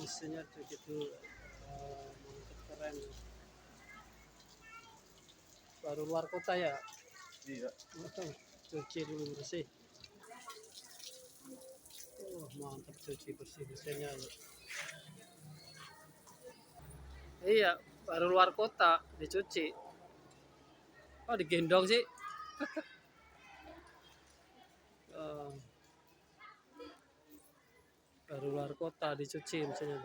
mesinnya begitu mantap, keren. Baru luar kota ya. Iya. Cuci dulu bersih. Mantap, cuci bersih mesinnya. Iya, baru luar kota dicuci. Oh, digendong sih. Baru luar kota dicuci mesinnya.